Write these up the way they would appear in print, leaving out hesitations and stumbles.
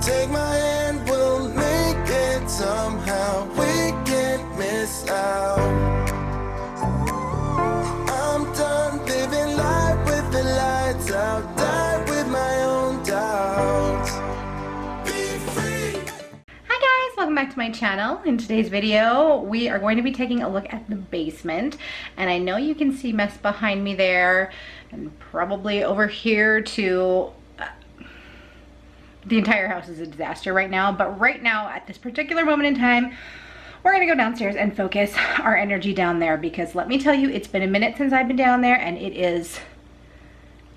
Take my hand, we'll make it somehow. We can't miss out. I'm done living life with the lights out. Die with my own doubts. Be free. Hi guys, welcome back to my channel. In today's video, we are going to be taking a look at the basement. And I know you can see mess behind me there and probably over here too. The entire house is a disaster right now, but right now at this particular moment in time, we're gonna go downstairs and focus our energy down there, because let me tell you, it's been a minute since I've been down there and it is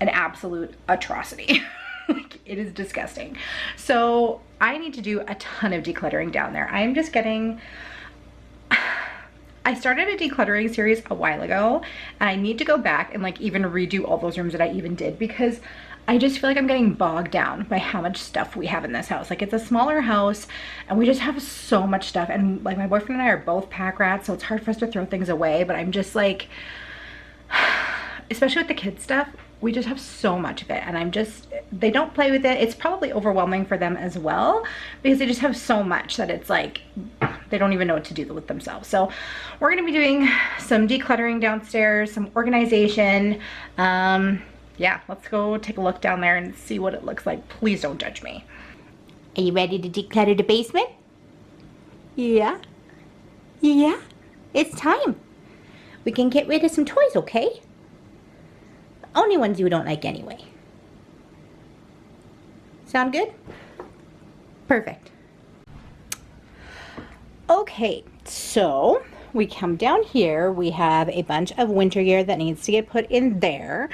an absolute atrocity. Like, it is disgusting. So I need to do a ton of decluttering down there. I'm just getting, I started a decluttering series a while ago and I need to go back and like even redo all those rooms that I even did, because I just feel like I'm getting bogged down by how much stuff we have in this house. Like, it's a smaller house and we just have so much stuff, and like my boyfriend and I are both pack rats, so it's hard for us to throw things away. But I'm just like, especially with the kids stuff, we just have so much of it, and I'm just, they don't play with it. It's probably overwhelming for them as well, because they just have so much that it's like they don't even know what to do with themselves. So we're gonna be doing some decluttering downstairs, some organization. Yeah, let's go take a look down there and see what it looks like. Please don't judge me. Are you ready to declutter the basement? Yeah? Yeah? It's time. We can get rid of some toys, okay? The only ones you don't like anyway. Sound good? Perfect. Okay, so we come down here. We have a bunch of winter gear that needs to get put in there.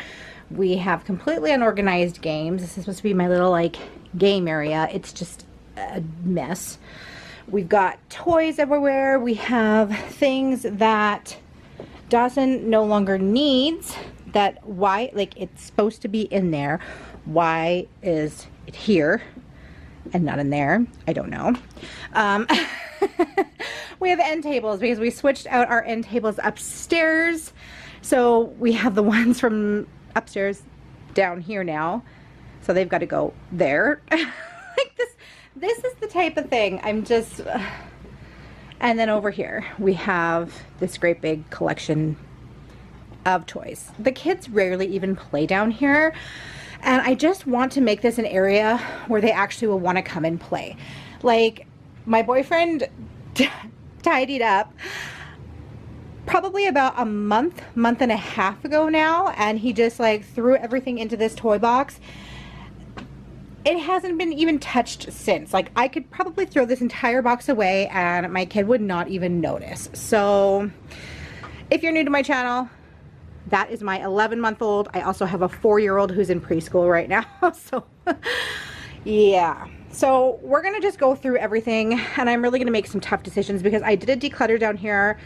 We have completely unorganized games. This is supposed to be my little like game area. It's just a mess. We've got toys everywhere. We have things that Dawson no longer needs, that why, like, it's supposed to be in there. Why is it here and not in there? I don't know. We have end tables because we switched out our end tables upstairs. So we have the ones from upstairs down here now, so they've got to go there. Like, this is the type of thing I'm just and then over here we have this great big collection of toys. The kids rarely even play down here, and I just want to make this an area where they actually will want to come and play. Like, my boyfriend tidied up probably about a month and a half ago now, and he just like threw everything into this toy box. It hasn't been even touched since. Like, I could probably throw this entire box away and my kid would not even notice. So if you're new to my channel, that is my 11-month-old. I also have a 4-year-old who's in preschool right now. So yeah, so we're gonna just go through everything, and I'm really gonna make some tough decisions because I did a declutter down here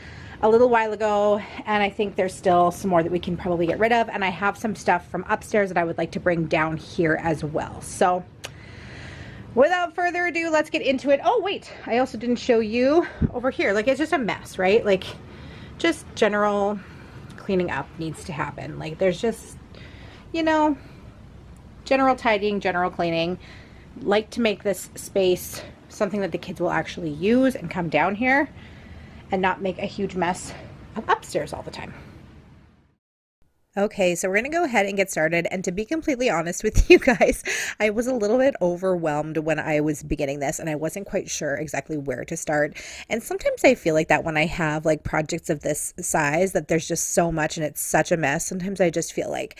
a little while ago, and I think there's still some more that we can probably get rid of, and I have some stuff from upstairs that I would like to bring down here as well. So without further ado, let's get into it. Oh wait, I also didn't show you over here. Like, it's just a mess, right? Like, just general cleaning up needs to happen. Like, there's just, you know, general tidying, general cleaning. Like to make this space something that the kids will actually use and come down here and not make a huge mess of upstairs all the time. Okay, so we're going to go ahead and get started. And to be completely honest with you guys, I was a little bit overwhelmed when I was beginning this, and I wasn't quite sure exactly where to start. And sometimes I feel like that when I have like projects of this size, that there's just so much and it's such a mess. Sometimes I just feel like,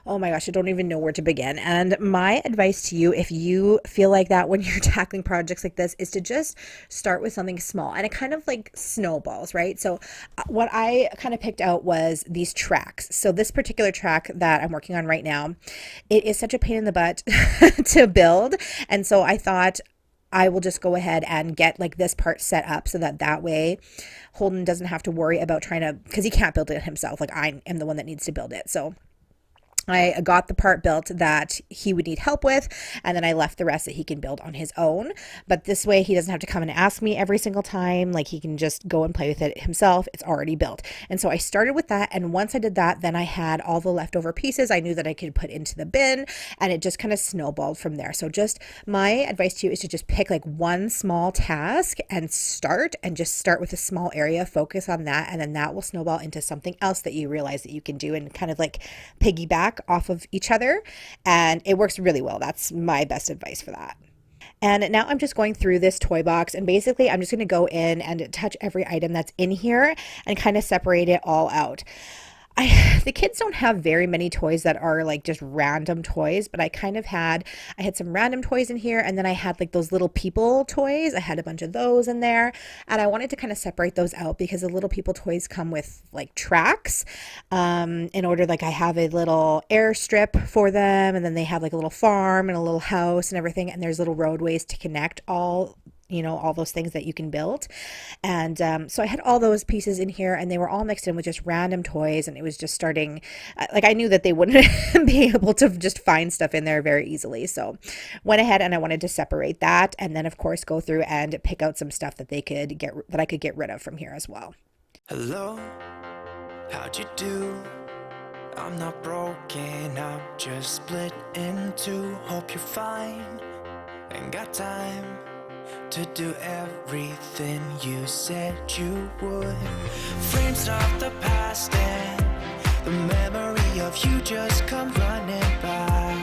oh my gosh, I don't even know where to begin. And my advice to you, if you feel like that when you're tackling projects like this, is to just start with something small, and it kind of like snowballs, right? So what I kind of picked out was these tracks. So this particular track that I'm working on right now, it is such a pain in the butt to build. And so I thought I will just go ahead and get like this part set up so that way Holden doesn't have to worry about trying to, because he can't build it himself. Like, I am the one that needs to build it. So I got the part built that he would need help with, and then I left the rest that he can build on his own. But this way he doesn't have to come and ask me every single time. Like, he can just go and play with it himself. It's already built. And so I started with that, and once I did that, then I had all the leftover pieces I knew that I could put into the bin, and it just kind of snowballed from there. So just my advice to you is to just pick like one small task and start with a small area, focus on that, and then that will snowball into something else that you realize that you can do, and kind of like piggyback off of each other, and it works really well. That's my best advice for that. And now I'm just going through this toy box, and basically I'm just going to go in and touch every item that's in here and kind of separate it all out. The kids don't have very many toys that are like just random toys, but I had some random toys in here, and then I had like those little people toys. I had a bunch of those in there, and I wanted to kind of separate those out because the little people toys come with like tracks, in order, like I have a little airstrip for them, and then they have like a little farm and a little house and everything, and there's little roadways to connect all those things that you can build. And so I had all those pieces in here, and they were all mixed in with just random toys, and it was just starting, like, I knew that they wouldn't be able to just find stuff in there very easily. So went ahead and I wanted to separate that, and then of course go through and pick out some stuff that I could get rid of from here as well. Hello, how'd you do? I'm not broken, I'm just split in two. Hope you're fine, ain't got time to do everything you said you would. Frames of the past and the memory of you just come running by.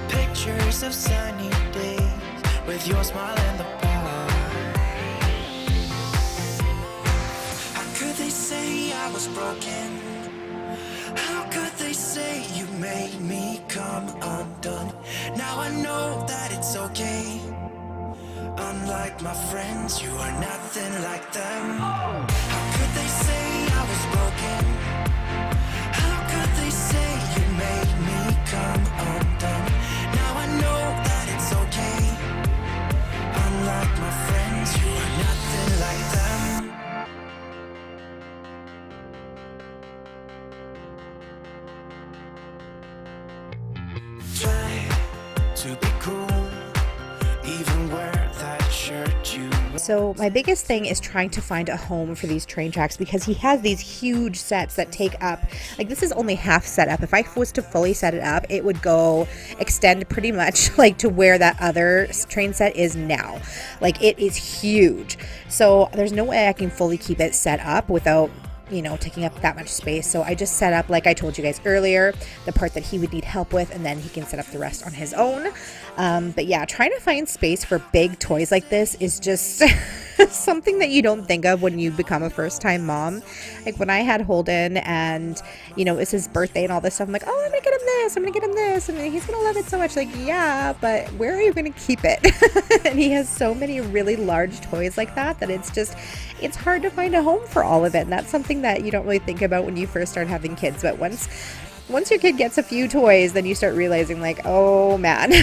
Pictures of sunny days with your smile in the bar. How could they say I was broken? How could they say you made me come undone? Now I know that it's okay. Unlike my friends, you are nothing like them. How could they say I was broken? How could they say you made me come undone? Now I know that it's okay. Unlike my friends, you are nothing like them. Try to be cool, even wear that shirt you. So my biggest thing is trying to find a home for these train tracks, because he has these huge sets that take up, like, this is only half set up. If I was to fully set it up, it would extend pretty much like to where that other train set is now. Like, it is huge. So there's no way I can fully keep it set up without taking up that much space. So I just set up, like I told you guys earlier, the part that he would need help with, and then he can set up the rest on his own. But yeah, trying to find space for big toys like this is just something that you don't think of when you become a first-time mom. Like, when I had Holden and, it's his birthday and all this stuff, I'm like, oh, I'm gonna get him this, I'm gonna get him this, and he's gonna love it so much. Like, yeah, but where are you gonna keep it? And he has so many really large toys like that it's hard to find a home for all of it. And that's something that you don't really think about when you first start having kids. But once your kid gets a few toys, then you start realizing, like, oh man,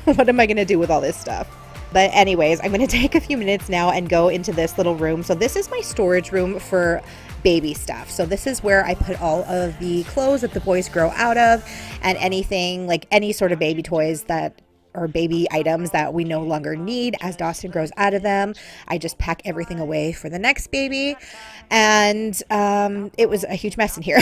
what am I going to do with all this stuff? But anyways, I'm going to take a few minutes now and go into this little room. So this is my storage room for baby stuff. So this is where I put all of the clothes that the boys grow out of, and anything, like any sort of baby toys or baby items that we no longer need as Dawson grows out of them. I just pack everything away for the next baby. And it was a huge mess in here.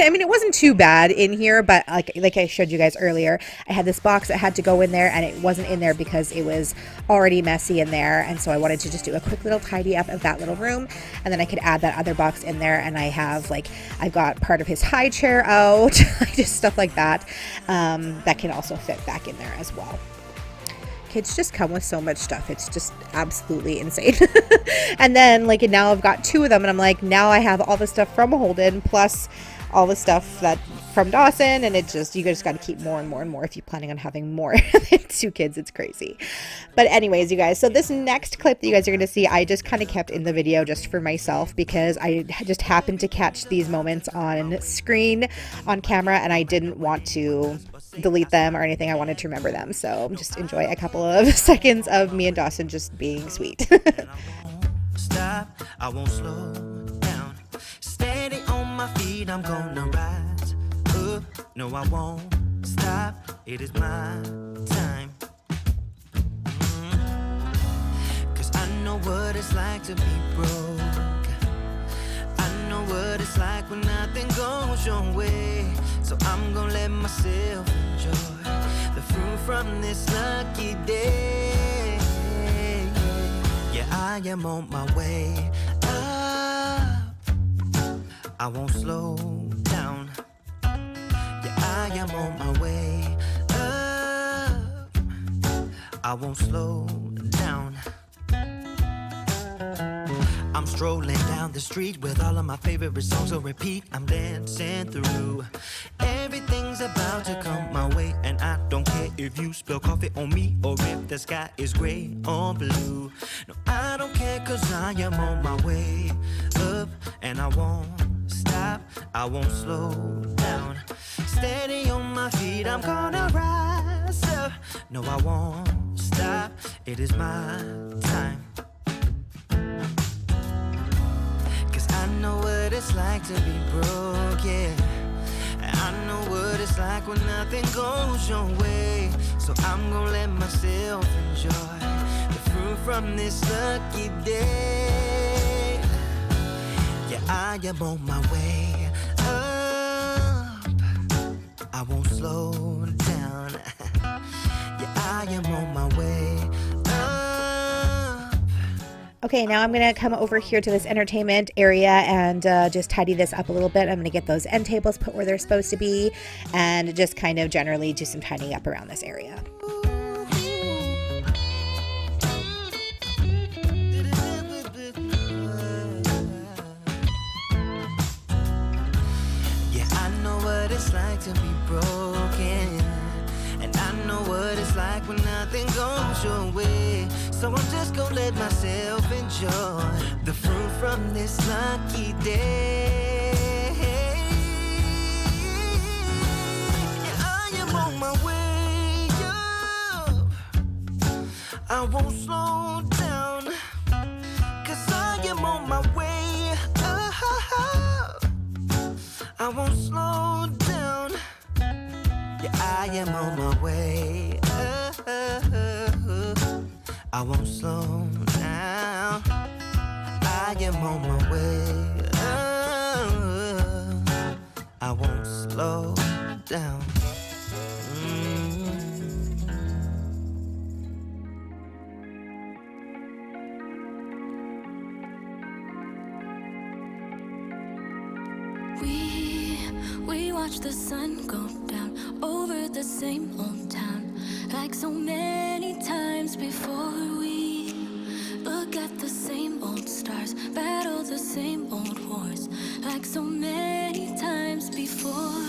I mean, it wasn't too bad in here, but like I showed you guys earlier, I had this box that had to go in there, and it wasn't in there because it was already messy in there. And so I wanted to just do a quick little tidy up of that little room, and then I could add that other box in there. And I've got part of his high chair out, just stuff like that, that can also fit back in there as well. Kids just come with so much stuff. It's just absolutely insane. And then now I've got two of them, and I'm like, now I have all the stuff from Holden plus all the stuff that from Dawson, and you just got to keep more and more and more if you're planning on having more than two kids. It's crazy. But anyways, you guys, so this next clip that you guys are going to see, I just kind of kept in the video just for myself, because I just happened to catch these moments on screen on camera, and I didn't want to delete them or anything. I wanted to remember them. So just enjoy a couple of seconds of me and Dawson just being sweet. Stop, I won't slow down. Steady on my feet, I'm gonna rise up. No, I won't stop. It is my time. 'Cause I know what it's like to be broke. I know what it's like when nothing goes your way. So I'm gonna let myself enjoy the fruit from this lucky day. Yeah, I am on my way up. I won't slow down. Yeah, I am on my way up. I won't slow down. I'm strolling down the street with all of my favorite songs on repeat. I'm dancing through. Everything's about to come my way, and I don't care if you spill coffee on me or if the sky is gray or blue. No, I don't care, 'cause I am on my way up, and I won't stop. I won't slow down. Steady on my feet, I'm gonna rise up. No, I won't stop. It is my time. I know what it's like to be broke, yeah. I know what it's like when nothing goes your way. So I'm gonna let myself enjoy the fruit from this lucky day. Yeah, I am on my way up. I won't slow down. Yeah, I am on my way up. Okay, now I'm going to come over here to this entertainment area and just tidy this up a little bit. I'm going to get those end tables put where they're supposed to be and just kind of generally do some tidying up around this area. Yeah, I know what it's like to be broken. And I know what it's like when nothing goes your way. So I'm just gonna let myself enjoy the fruit from this lucky day. Yeah, I am on my way up. I won't slow down, 'cause I am on my way up. I won't slow down. Yeah, I am on my way up. I won't slow down. I am on my way up. I won't slow down. We watch the sun go down over the same old town, like so many times before. We look at the same old stars, battle the same old wars, like so many times before.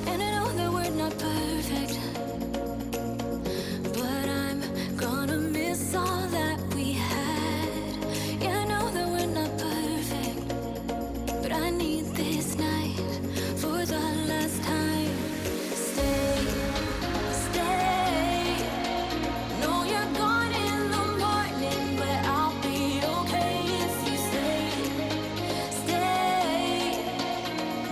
And I know that we're not perfect, but I'm gonna miss all that we had. Yeah, I know that we're not perfect, but I need this night for the last time. Stay, stay. No, you're gone in the morning, but I'll be okay if you stay. Stay.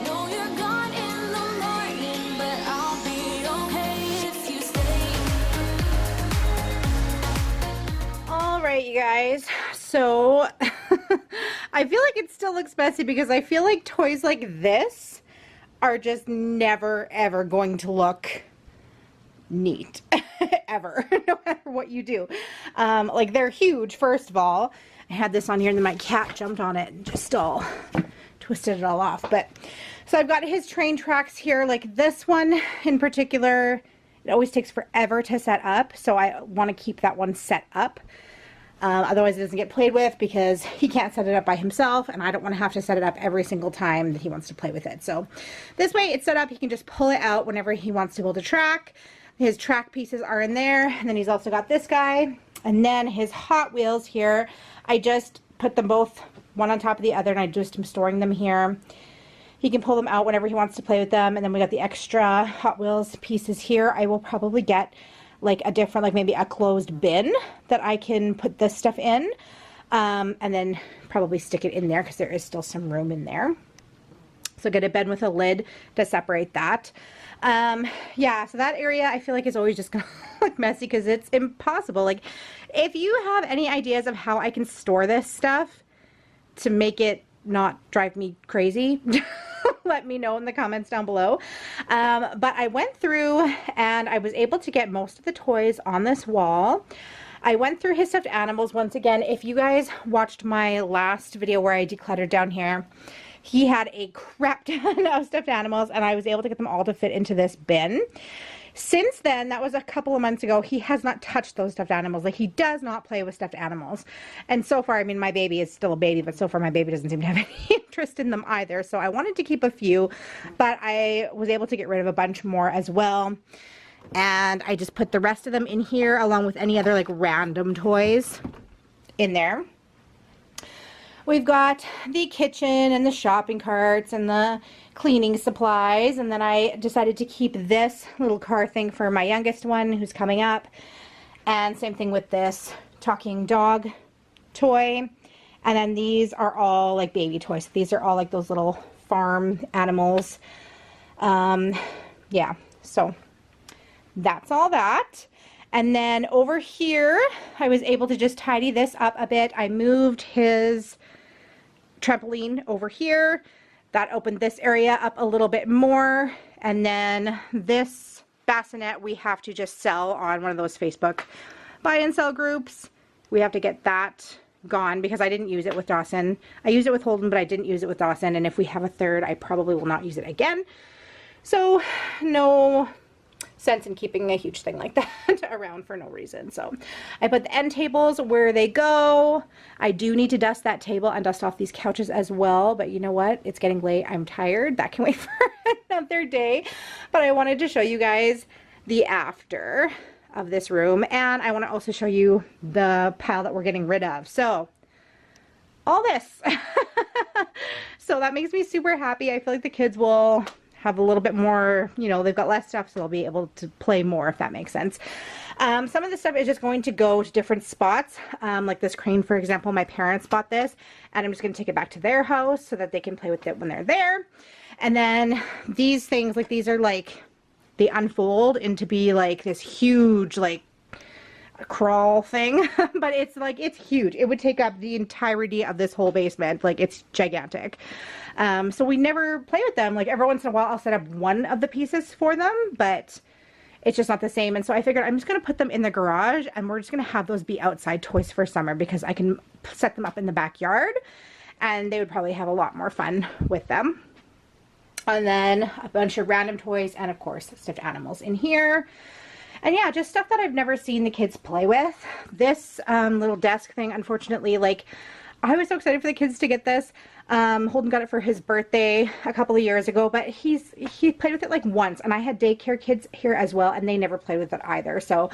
No, you're gone in the morning, but I'll be okay if you stay. All right, you guys. So I feel like it still looks messy because I feel like toys like this are just never ever going to look neat ever, no matter what you do. Like, they're huge, first of all. I had this on here and then my cat jumped on it and just all twisted it all off. But so I've got his train tracks here, like this one in particular. It always takes forever to set up, so I want to keep that one set up. Otherwise it doesn't get played with because he can't set it up by himself, and I don't want to have to set it up every single time that he wants to play with it. So this way it's set up, he can just pull it out whenever he wants to build a track. His track pieces are in there, and then he's also got this guy, and then his Hot Wheels here. I just put them both one on top of the other, and I just am storing them here. He can pull them out whenever he wants to play with them. And then we got the extra Hot Wheels pieces here. I will probably get like a different, like maybe a closed bin that I can put this stuff in, and then probably stick it in there because there is still some room in there. So get a bin with a lid to separate that. Yeah, so that area I feel like is always just gonna look messy because it's impossible. Like, if you have any ideas of how I can store this stuff to make it not drive me crazy, let me know in the comments down below. But I went through and I was able to get most of the toys on this wall. I went through his stuffed animals once again. If you guys watched my last video where I decluttered down here, he had a crap ton of stuffed animals and I was able to get them all to fit into this bin. Since then, that was a couple of months ago, he has not touched those stuffed animals. Like, he does not play with stuffed animals. And so far, I mean, my baby is still a baby, but so far my baby doesn't seem to have any interest in them either. So I wanted to keep a few, but I was able to get rid of a bunch more as well. And I just put the rest of them in here along with any other like random toys in there. We've got the kitchen and the shopping carts and the cleaning supplies, and then I decided to keep this little car thing for my youngest one who's coming up, and same thing with this talking dog toy. And then these are all like baby toys. These are all like those little farm animals. Yeah, so that's all that. And then over here I was able to just tidy this up a bit. I moved his trampoline over here. That opened this area up a little bit more. And then this bassinet we have to just sell on one of those Facebook buy and sell groups. We have to get that gone because I didn't use it with Dawson. I used it with Holden, but I didn't use it with Dawson. And if we have a third, I probably will not use it again. So no sense in keeping a huge thing like that around for no reason. So I put the end tables where they go. I do need to dust that table and dust off these couches as well, but you know what? It's getting late. I'm tired. That can wait for another day. But I wanted to show you guys the after of this room, and I want to also show you the pile that we're getting rid of. So all this. So that makes me super happy. I feel like the kids will have a little bit more, you know, they've got less stuff, so they'll be able to play more, if that makes sense. Some of the stuff is just going to go to different spots. Like this crane, for example, my parents bought this, and I'm just going to take it back to their house so that they can play with it when they're there. And then these things, like these are like, they unfold into be like this huge, like, crawl thing, but it's like, it's huge. It would take up the entirety of this whole basement. Like, it's gigantic. So we never play with them. Like, every once in a while I'll set up one of the pieces for them, but it's just not the same. And so I figured I'm just going to put them in the garage, and we're just going to have those be outside toys for summer because I can set them up in the backyard and they would probably have a lot more fun with them. And then a bunch of random toys and of course stuffed animals in here. And yeah, just stuff that I've never seen the kids play with. This little desk thing, unfortunately, like, I was so excited for the kids to get this. Holden got it for his birthday a couple of years ago, but he played with it like once, and I had daycare kids here as well, and they never played with it either. So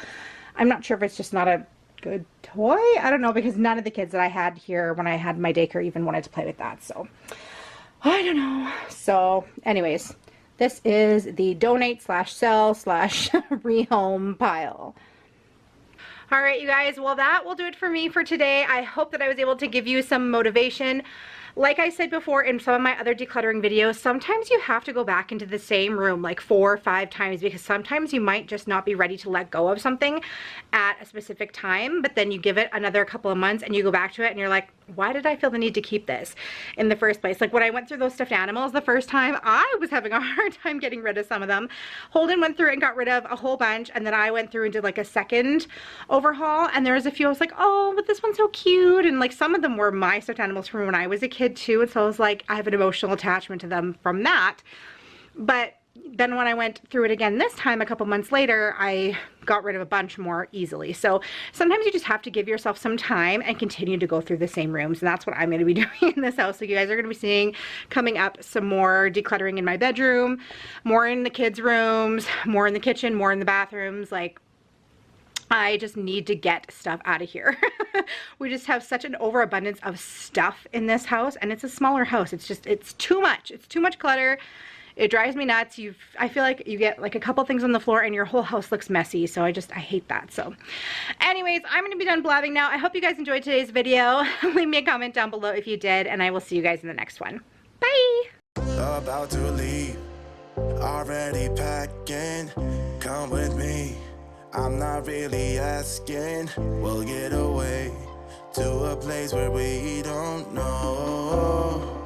I'm not sure if it's just not a good toy. I don't know, because none of the kids that I had here when I had my daycare even wanted to play with that. So I don't know. So anyways, this is the donate slash sell slash rehome pile. All right, you guys, well, that will do it for me for today. I hope that I was able to give you some motivation. Like I said before in some of my other decluttering videos, sometimes you have to go back into the same room like 4 or 5 times because sometimes you might just not be ready to let go of something at a specific time, but then you give it another couple of months and you go back to it and you're like, why did I feel the need to keep this in the first place? Like when I went through those stuffed animals the first time, I was having a hard time getting rid of some of them. Holden went through and got rid of a whole bunch, and then I went through and did like a second overhaul, and there was a few I was like, oh, but this one's so cute, and like some of them were my stuffed animals from when I was a kid too, and so I was like, I have an emotional attachment to them from that. But then when I went through it again this time a couple months later, I got rid of a bunch more easily. So sometimes you just have to give yourself some time and continue to go through the same rooms, and that's what I'm going to be doing in this house. So you guys are going to be seeing coming up some more decluttering in my bedroom, more in the kids' rooms, more in the kitchen, more in the bathrooms. Like, I just need to get stuff out of here. We just have such an overabundance of stuff in this house, and it's a smaller house. It's just, it's too much. It's too much clutter. It drives me nuts. I feel like you get like a couple things on the floor and your whole house looks messy. So I hate that. So anyways, I'm going to be done blabbing now. I hope you guys enjoyed today's video. Leave me a comment down below if you did, and I will see you guys in the next one. Bye. About to leave, already packed broken. Come with me, I'm not really asking. We'll get away to a place where we don't know.